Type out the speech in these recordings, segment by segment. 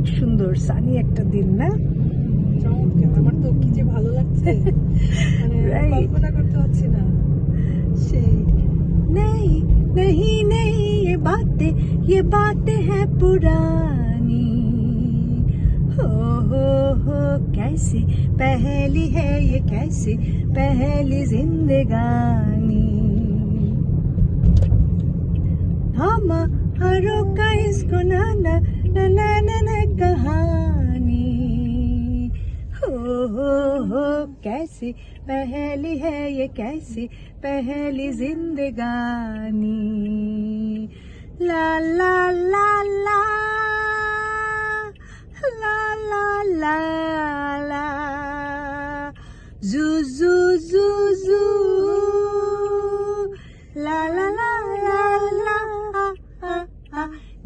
অনেক সুন্দর সানি একটা দিন না? চমৎকার, আমার তো কি যে ভালো লাগছে, মানে Right. কল্পনা করতে পারছি না। সেই नहीं नहीं नहीं ये बातें हैं पुरानी हो कैसी पहली है ये कैसी पहली जिंदगानी हमारों का इसको ना ना ना ना ना ना कहानी हो कैसी पहली है ये कैसी पहली जिंदगानी ला ला ला ला ला ला ला ला जू जू जू जू ला ला ला ला ला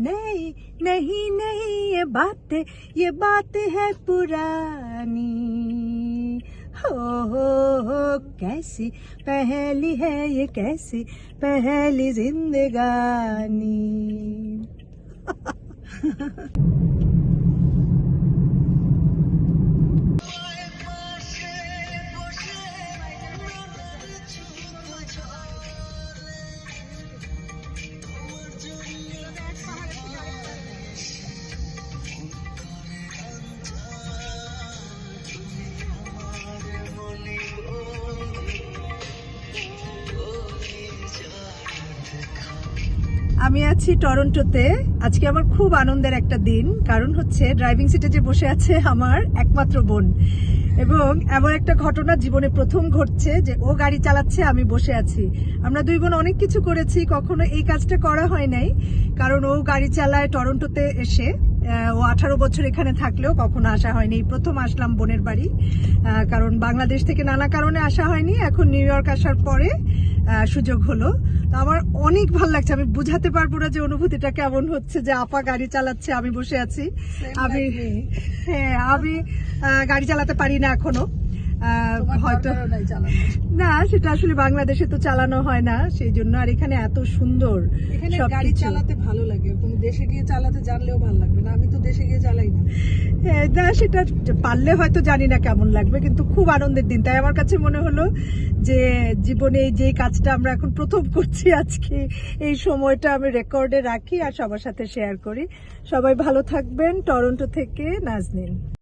नहीं नहीं नहीं ये बातें है पुरानी हो कैसी पहली है ये कैसी पहली जिंदगानी আমি আছি টরন্টোতে। আজকে আমার খুব আনন্দের একটা দিন, কারণ হচ্ছে ড্রাইভিং সিটে যে বসে আছে আমার একমাত্র বোন, এবং এমন একটা ঘটনা জীবনে প্রথম ঘটছে যে ও গাড়ি চালাচ্ছে, আমি বসে আছি। আমরা দুই বোন অনেক কিছু করেছি, কখনো এই কাজটা করা হয় নাই, কারণ ও গাড়ি চালায় টরন্টোতে এসে। ও 18 বছর এখানে থাকলেও কখনো আসা হয়নি, প্রথম আসলাম বোনের বাড়ি, কারণ বাংলাদেশ থেকে নানা কারণে আসা হয়নি। এখন নিউ ইয়র্ক আসার পরে সুযোগ হলো। তো আমার অনেক ভালো লাগছে, আমি বুঝাতে পারবো না যে অনুভূতিটা কেমন হচ্ছে যে আপা গাড়ি চালাচ্ছে, আমি বসে আছি। আমি গাড়ি চালাতে পারি না এখনো, হয়তো না, সেটা আসলে বাংলাদেশে তো চালানো হয় না, সেই জন্য। আর এখানে এত সুন্দর গাড়ি চালাতে ভালো লাগে, তুমি দেশে গিয়ে চালাতে জানলেও ভালো লাগবে না। আমি তো দেশে গিয়ে চালাই না। না, সেটা পারলে হয়তো জানি না কেমন লাগবে, কিন্তু খুব আনন্দের দিন। তাই আমার কাছে মনে হলো যে জীবনে যে কাজটা আমরা এখন প্রথম করছি, আজকে এই সময়টা আমি রেকর্ডে রাখি আর সবার সাথে শেয়ার করি। সবাই ভালো থাকবেন। টরন্টো থেকে নাজনীন।